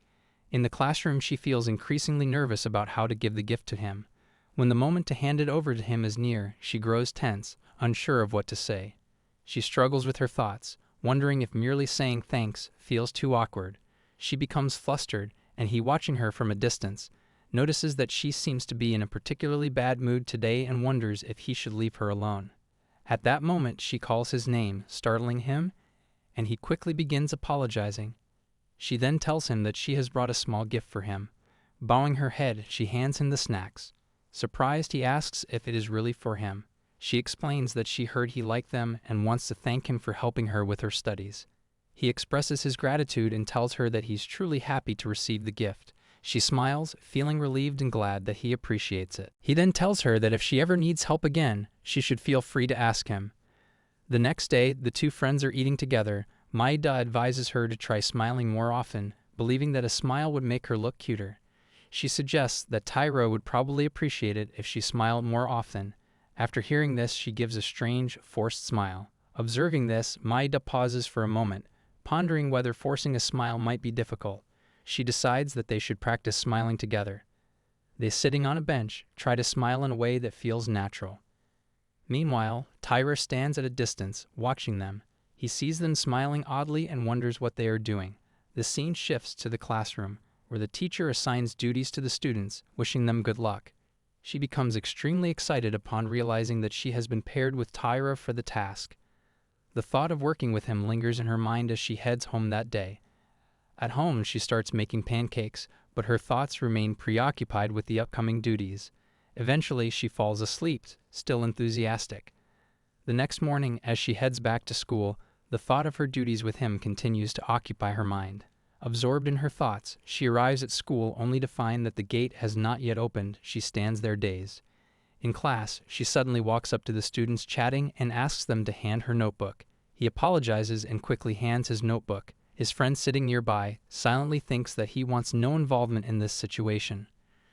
In the classroom, she feels increasingly nervous about how to give the gift to him. When the moment to hand it over to him is near, she grows tense, unsure of what to say. She struggles with her thoughts, wondering if merely saying thanks feels too awkward. She becomes flustered, and he, watching her from a distance, notices that she seems to be in a particularly bad mood today and wonders if he should leave her alone. At that moment, she calls his name, startling him, and he quickly begins apologizing. She then tells him that she has brought a small gift for him. Bowing her head, she hands him the snacks. Surprised, he asks if it is really for him. She explains that she heard he liked them and wants to thank him for helping her with her studies. He expresses his gratitude and tells her that he's truly happy to receive the gift. She smiles, feeling relieved and glad that he appreciates it. He then tells her that if she ever needs help again, she should feel free to ask him. The next day, the two friends are eating together. Maida advises her to try smiling more often, believing that a smile would make her look cuter. She suggests that Tyra would probably appreciate it if she smiled more often. After hearing this, she gives a strange, forced smile. Observing this, Maida pauses for a moment, pondering whether forcing a smile might be difficult. She decides that they should practice smiling together. They, sitting on a bench, try to smile in a way that feels natural. Meanwhile, Tyra stands at a distance, watching them. He sees them smiling oddly and wonders what they are doing. The scene shifts to the classroom, where the teacher assigns duties to the students, wishing them good luck. She becomes extremely excited upon realizing that she has been paired with Tyra for the task. The thought of working with him lingers in her mind as she heads home that day. At home, she starts making pancakes, but her thoughts remain preoccupied with the upcoming duties. Eventually, she falls asleep, still enthusiastic. The next morning, as she heads back to school, the thought of her duties with him continues to occupy her mind. Absorbed in her thoughts, she arrives at school only to find that the gate has not yet opened. She stands there dazed. In class, she suddenly walks up to the students chatting and asks them to hand her notebook. He apologizes and quickly hands his notebook. His friend sitting nearby silently thinks that he wants no involvement in this situation.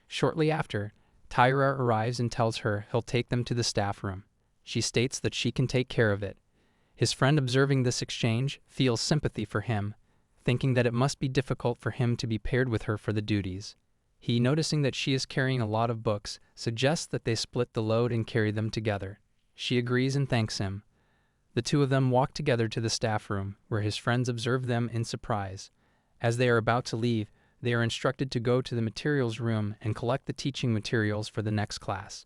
Shortly after, Tyra arrives and tells her he'll take them to the staff room. She states that she can take care of it. His friend, observing this exchange, feels sympathy for him, thinking that it must be difficult for him to be paired with her for the duties. He, noticing that she is carrying a lot of books, suggests that they split the load and carry them together. She agrees and thanks him. The two of them walk together to the staff room, where his friends observe them in surprise. As they are about to leave, they are instructed to go to the materials room and collect the teaching materials for the next class.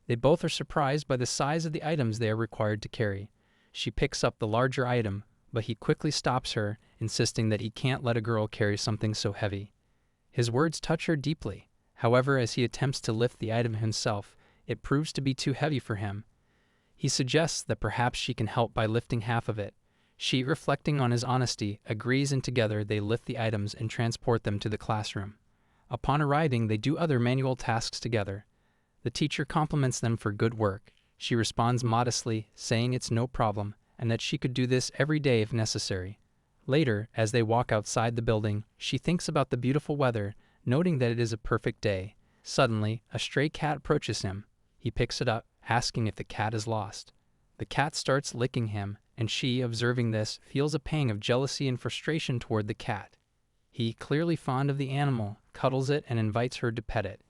They both are surprised by the size of the items they are required to carry. She picks up the larger item, but he quickly stops her, insisting that he can't let a girl carry something so heavy. His words touch her deeply. However, as he attempts to lift the item himself, it proves to be too heavy for him. He suggests that perhaps she can help by lifting half of it. She, reflecting on his honesty, agrees, and together they lift the items and transport them to the classroom. Upon arriving, they do other manual tasks together. The teacher compliments them for good work. She responds modestly, saying it's no problem, and that she could do this every day if necessary. Later, as they walk outside the building, she thinks about the beautiful weather, noting that it is a perfect day. Suddenly, a stray cat approaches him. He picks it up, asking if the cat is lost. The cat starts licking him, and she, observing this, feels a pang of jealousy and frustration toward the cat. He, clearly fond of the animal, cuddles it and invites her to pet it.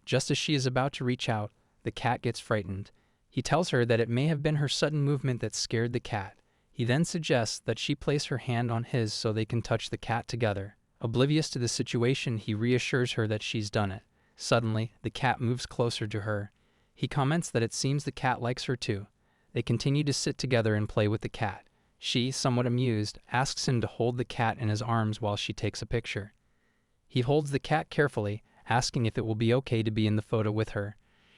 Just as she is about to reach out, the cat gets frightened. He tells her that it may have been her sudden movement that scared the cat. He then suggests that she place her hand on his so they can touch the cat together. Oblivious to the situation, he reassures her that she's done it. Suddenly, the cat moves closer to her. He comments that it seems the cat likes her too. They continue to sit together and play with the cat. She, somewhat amused, asks him to hold the cat in his arms while she takes a picture. He holds the cat carefully, asking if it will be okay to be in the photo with her.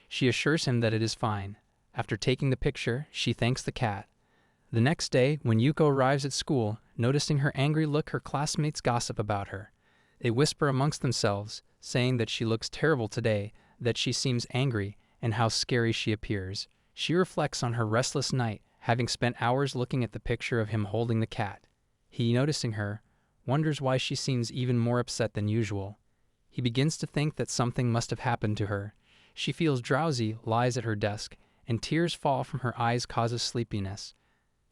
She assures him that it is fine. After taking the picture, she thanks the cat. The next day, when Yuko arrives at school, noticing her angry look, her classmates gossip about her. They whisper amongst themselves, saying that she looks terrible today, that she seems angry, and how scary she appears. She reflects on her restless night, having spent hours looking at the picture of him holding the cat. He, noticing her, wonders why she seems even more upset than usual. He begins to think that something must have happened to her. She feels drowsy, lies at her desk, and tears fall from her eyes causes sleepiness.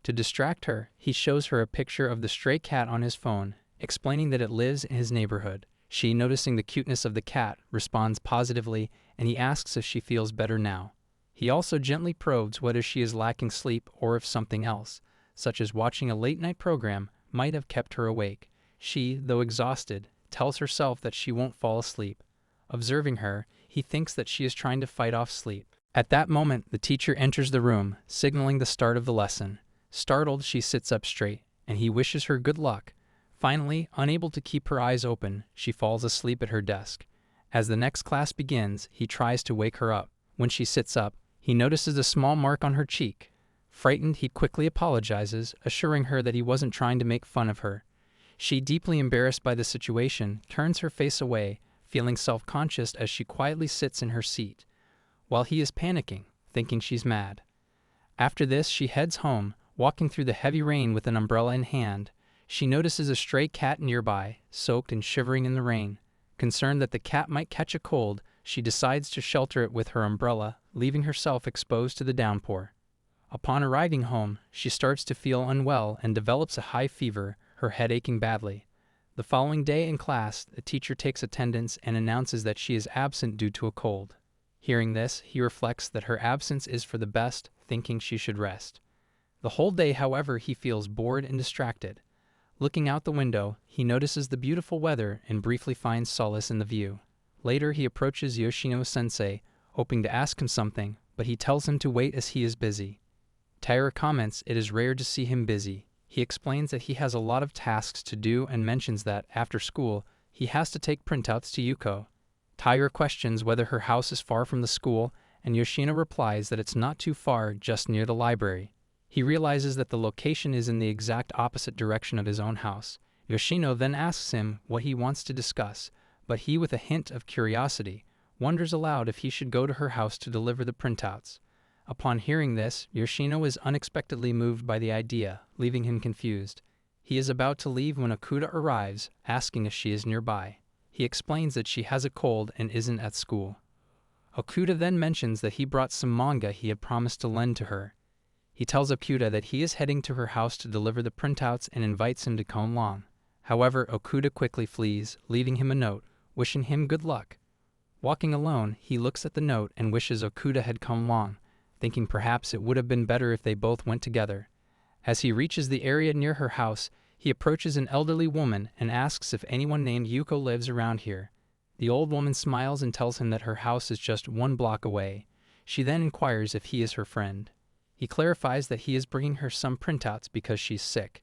To distract her, he shows her a picture of the stray cat on his phone, explaining that it lives in his neighborhood. She, noticing the cuteness of the cat, responds positively, and he asks if she feels better now. He also gently probes whether she is lacking sleep or if something else, such as watching a late-night program, might have kept her awake. She, though exhausted, tells herself that she won't fall asleep. Observing her, he thinks that she is trying to fight off sleep. At that moment, the teacher enters the room, signaling the start of the lesson. Startled, she sits up straight, and he wishes her good luck. Finally, unable to keep her eyes open, she falls asleep at her desk. As the next class begins, he tries to wake her up. When she sits up, he notices a small mark on her cheek. Frightened, he quickly apologizes, assuring her that he wasn't trying to make fun of her. She, deeply embarrassed by the situation, turns her face away, feeling self-conscious as she quietly sits in her seat, while he is panicking, thinking she's mad. After this, she heads home, walking through the heavy rain with an umbrella in hand. She notices a stray cat nearby, soaked and shivering in the rain. Concerned that the cat might catch a cold, she decides to shelter it with her umbrella, leaving herself exposed to the downpour. Upon arriving home, she starts to feel unwell and develops a high fever, her head aching badly. The following day in class, the teacher takes attendance and announces that she is absent due to a cold. Hearing this, he reflects that her absence is for the best, thinking she should rest. The whole day, however, he feels bored and distracted. Looking out the window, he notices the beautiful weather and briefly finds solace in the view. Later, he approaches Yoshino-sensei, hoping to ask him something, but he tells him to wait as he is busy. Taira comments it is rare to see him busy. He explains that he has a lot of tasks to do and mentions that, after school, he has to take printouts to Yuko. Taira questions whether her house is far from the school, and Yoshino replies that it's not too far, just near the library. He realizes that the location is in the exact opposite direction of his own house. Yoshino then asks him what he wants to discuss, but he, with a hint of curiosity, wonders aloud if he should go to her house to deliver the printouts. Upon hearing this, Yoshino is unexpectedly moved by the idea, leaving him confused. He is about to leave when Okuda arrives, asking if she is nearby. He explains that she has a cold and isn't at school. Okuda then mentions that he brought some manga he had promised to lend to her. He tells Okuda that he is heading to her house to deliver the printouts and invites him to come along. However, Okuda quickly flees, leaving him a note, wishing him good luck. Walking alone, he looks at the note and wishes Okuda had come along, thinking perhaps it would have been better if they both went together. As he reaches the area near her house, he approaches an elderly woman and asks if anyone named Yuko lives around here. The old woman smiles and tells him that her house is just 1 block away. She then inquires if he is her friend. He clarifies that he is bringing her some printouts because she's sick.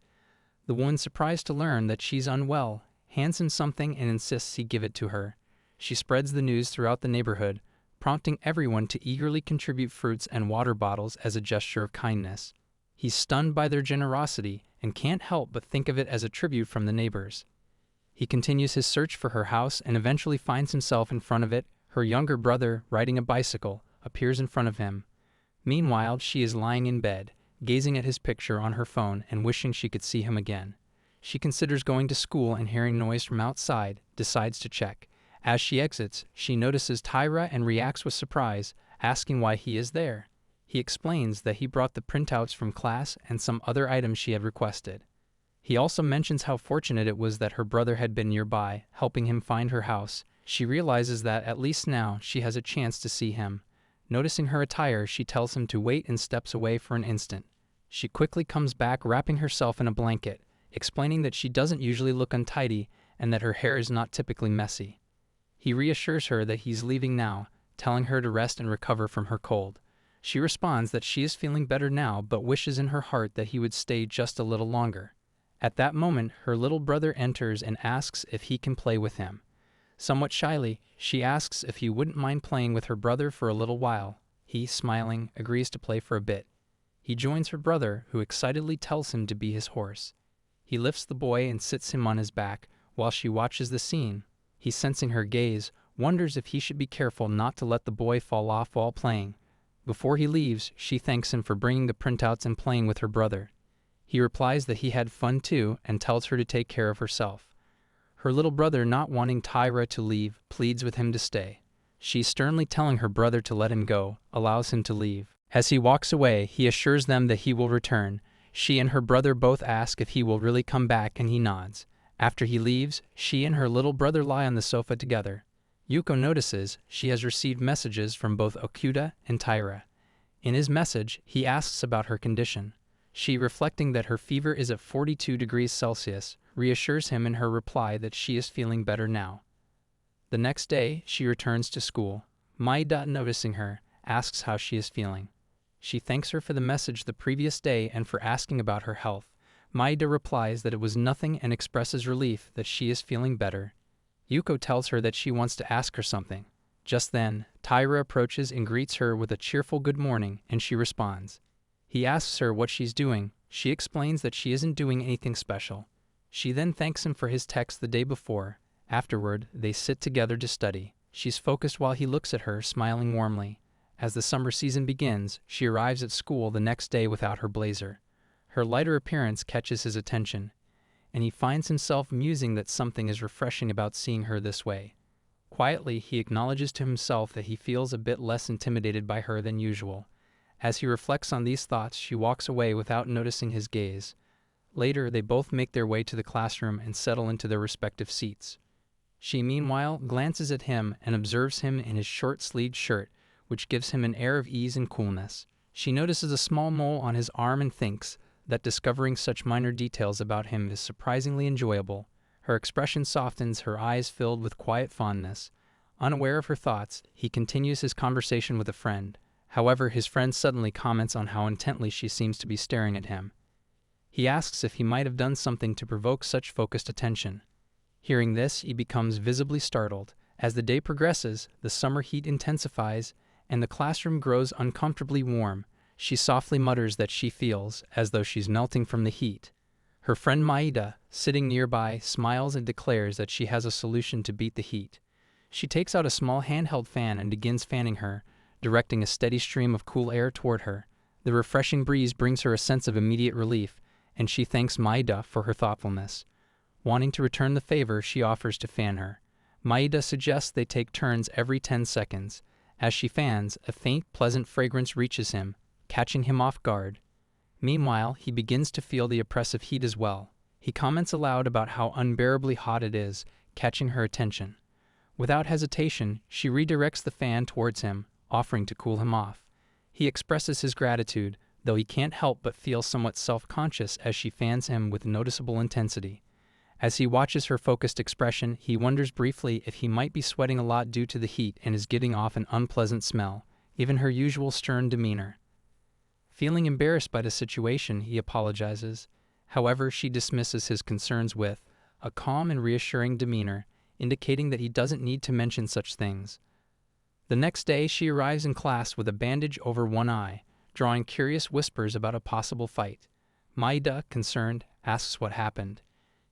The woman, surprised to learn that she's unwell, hands him something and insists he give it to her. She spreads the news throughout the neighborhood, prompting everyone to eagerly contribute fruits and water bottles as a gesture of kindness. He's stunned by their generosity and can't help but think of it as a tribute from the neighbors. He continues his search for her house and eventually finds himself in front of it. Her younger brother, riding a bicycle, appears in front of him. Meanwhile, she is lying in bed, gazing at his picture on her phone and wishing she could see him again. She considers going to school and hearing noise from outside, decides to check. As she exits, she notices Taira and reacts with surprise, asking why he is there. He explains that he brought the printouts from class and some other items she had requested. He also mentions how fortunate it was that her brother had been nearby, helping him find her house. She realizes that, at least now, she has a chance to see him. Noticing her attire, she tells him to wait and steps away for an instant. She quickly comes back, wrapping herself in a blanket, explaining that she doesn't usually look untidy and that her hair is not typically messy. He reassures her that he's leaving now, telling her to rest and recover from her cold. She responds that she is feeling better now but wishes in her heart that he would stay just a little longer. At that moment, her little brother enters and asks if he can play with him. Somewhat shyly, she asks if he wouldn't mind playing with her brother for a little while. He, smiling, agrees to play for a bit. He joins her brother, who excitedly tells him to be his horse. He lifts the boy and sits him on his back while she watches the scene. He, sensing her gaze, wonders if he should be careful not to let the boy fall off while playing. Before he leaves, she thanks him for bringing the printouts and playing with her brother. He replies that he had fun too and tells her to take care of herself. Her little brother, not wanting Tyra to leave, pleads with him to stay. She, sternly telling her brother to let him go, allows him to leave. As he walks away, he assures them that he will return. She and her brother both ask if he will really come back, and he nods. After he leaves, she and her little brother lie on the sofa together. Yuko notices she has received messages from both Okuda and Tyra. In his message, he asks about her condition. She, reflecting that her fever is at 42 degrees Celsius, reassures him in her reply that she is feeling better now. The next day, she returns to school. Maida, noticing her, asks how she is feeling. She thanks her for the message the previous day and for asking about her health. Maida replies that it was nothing and expresses relief that she is feeling better. Yuko tells her that she wants to ask her something. Just then, Tyra approaches and greets her with a cheerful good morning, and she responds. He asks her what she's doing. She explains that she isn't doing anything special. She then thanks him for his text the day before. Afterward, they sit together to study. She's focused while he looks at her, smiling warmly. As the summer season begins, she arrives at school the next day without her blazer. Her lighter appearance catches his attention, and he finds himself musing that something is refreshing about seeing her this way. Quietly, he acknowledges to himself that he feels a bit less intimidated by her than usual. As he reflects on these thoughts, she walks away without noticing his gaze. Later, they both make their way to the classroom and settle into their respective seats. She, meanwhile, glances at him and observes him in his short-sleeved shirt, which gives him an air of ease and coolness. She notices a small mole on his arm and thinks that discovering such minor details about him is surprisingly enjoyable. Her expression softens, her eyes filled with quiet fondness. Unaware of her thoughts, he continues his conversation with a friend. However, his friend suddenly comments on how intently she seems to be staring at him. He asks if he might have done something to provoke such focused attention. Hearing this, he becomes visibly startled. As the day progresses, the summer heat intensifies, and the classroom grows uncomfortably warm. She softly mutters that she feels as though she's melting from the heat. Her friend Maida, sitting nearby, smiles and declares that she has a solution to beat the heat. She takes out a small handheld fan and begins fanning her, directing a steady stream of cool air toward her. The refreshing breeze brings her a sense of immediate relief, and she thanks Maida for her thoughtfulness. Wanting to return the favor, she offers to fan her. Maida suggests they take turns every 10 seconds. As she fans, a faint, pleasant fragrance reaches him, catching him off guard. Meanwhile, he begins to feel the oppressive heat as well. He comments aloud about how unbearably hot it is, catching her attention. Without hesitation, she redirects the fan towards him, offering to cool him off. He expresses his gratitude, though he can't help but feel somewhat self-conscious as she fans him with noticeable intensity. As he watches her focused expression, he wonders briefly if he might be sweating a lot due to the heat and is giving off an unpleasant smell, given her usual stern demeanor. Feeling embarrassed by the situation, he apologizes. However, she dismisses his concerns with a calm and reassuring demeanor, indicating that he doesn't need to mention such things. The next day, she arrives in class with a bandage over one eye, drawing curious whispers about a possible fight. Maida, concerned, asks what happened.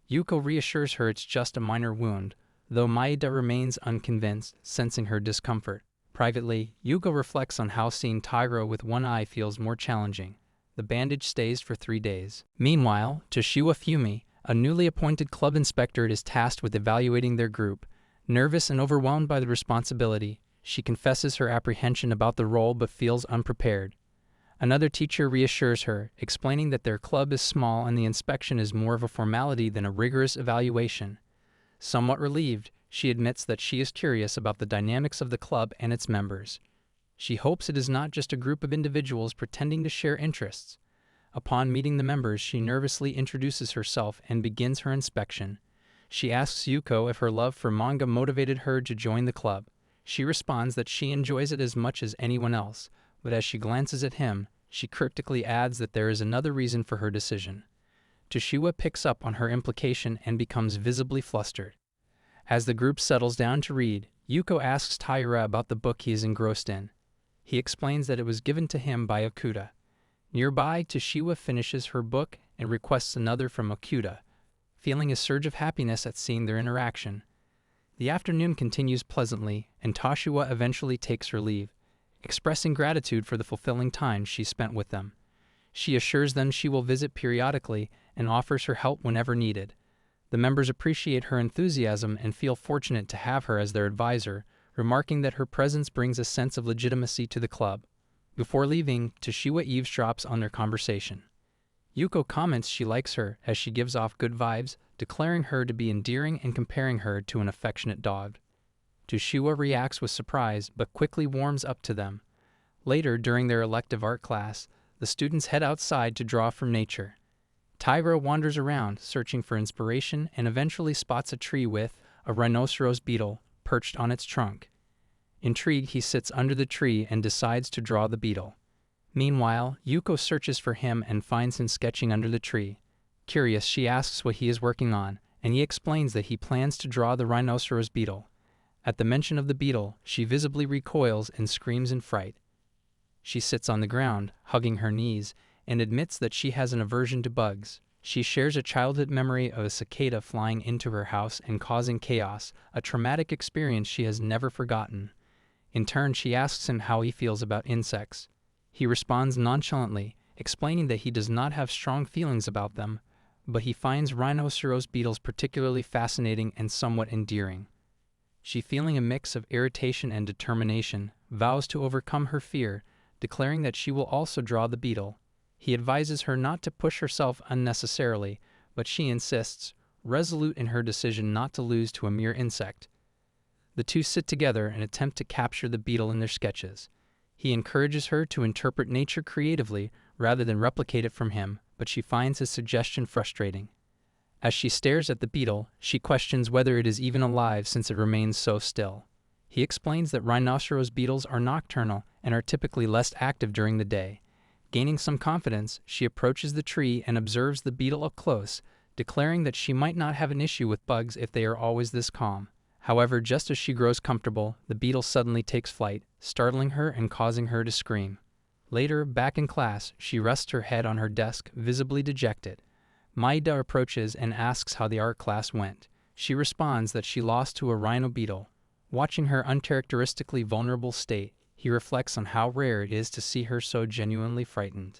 Yuko reassures her it's just a minor wound, though Maida remains unconvinced, sensing her discomfort. Privately, Yuko reflects on how seeing Tyro with one eye feels more challenging. The bandage stays for 3 days. Meanwhile, Toshiwa Fumi, a newly appointed club inspector, is tasked with evaluating their group. Nervous and overwhelmed by the responsibility, she confesses her apprehension about the role but feels unprepared. Another teacher reassures her, explaining that their club is small and the inspection is more of a formality than a rigorous evaluation. Somewhat relieved, she admits that she is curious about the dynamics of the club and its members. She hopes it is not just a group of individuals pretending to share interests. Upon meeting the members, she nervously introduces herself and begins her inspection. She asks Yuko if her love for manga motivated her to join the club. She responds that she enjoys it as much as anyone else, but as she glances at him, she cryptically adds that there is another reason for her decision. Toshiwa picks up on her implication and becomes visibly flustered. As the group settles down to read, Yuko asks Taira about the book he is engrossed in. He explains that it was given to him by Okuda. Nearby, Toshiwa finishes her book and requests another from Okuda, feeling a surge of happiness at seeing their interaction. The afternoon continues pleasantly, and Toshiwa eventually takes her leave, expressing gratitude for the fulfilling time she spent with them. She assures them she will visit periodically and offers her help whenever needed. The members appreciate her enthusiasm and feel fortunate to have her as their advisor, remarking that her presence brings a sense of legitimacy to the club. Before leaving, Toshiwa eavesdrops on their conversation. Yuko comments she likes her as she gives off good vibes, declaring her to be endearing and comparing her to an affectionate dog. Toshiwa reacts with surprise but quickly warms up to them. Later, during their elective art class, the students head outside to draw from nature. Taira wanders around, searching for inspiration, and eventually spots a tree with a rhinoceros beetle perched on its trunk. Intrigued, he sits under the tree and decides to draw the beetle. Meanwhile, Yuko searches for him and finds him sketching under the tree. Curious, she asks what he is working on, and he explains that he plans to draw the rhinoceros beetle. At the mention of the beetle, she visibly recoils and screams in fright. She sits on the ground, hugging her knees, and admits that she has an aversion to bugs. She shares a childhood memory of a cicada flying into her house and causing chaos, a traumatic experience she has never forgotten. In turn, she asks him how he feels about insects. He responds nonchalantly, explaining that he does not have strong feelings about them, but he finds rhinoceros beetles particularly fascinating and somewhat endearing. She, feeling a mix of irritation and determination, vows to overcome her fear, declaring that she will also draw the beetle. He advises her not to push herself unnecessarily, but she insists, resolute in her decision not to lose to a mere insect. The two sit together and attempt to capture the beetle in their sketches. He encourages her to interpret nature creatively rather than replicate it from him, but she finds his suggestion frustrating. As she stares at the beetle, she questions whether it is even alive since it remains so still. He explains that rhinoceros beetles are nocturnal and are typically less active during the day. Gaining some confidence, she approaches the tree and observes the beetle up close, declaring that she might not have an issue with bugs if they are always this calm. However, just as she grows comfortable, the beetle suddenly takes flight, startling her and causing her to scream. Later, back in class, she rests her head on her desk, visibly dejected. Maida approaches and asks how the art class went. She responds that she lost to a rhino beetle. Watching her uncharacteristically vulnerable state, he reflects on how rare it is to see her so genuinely frightened.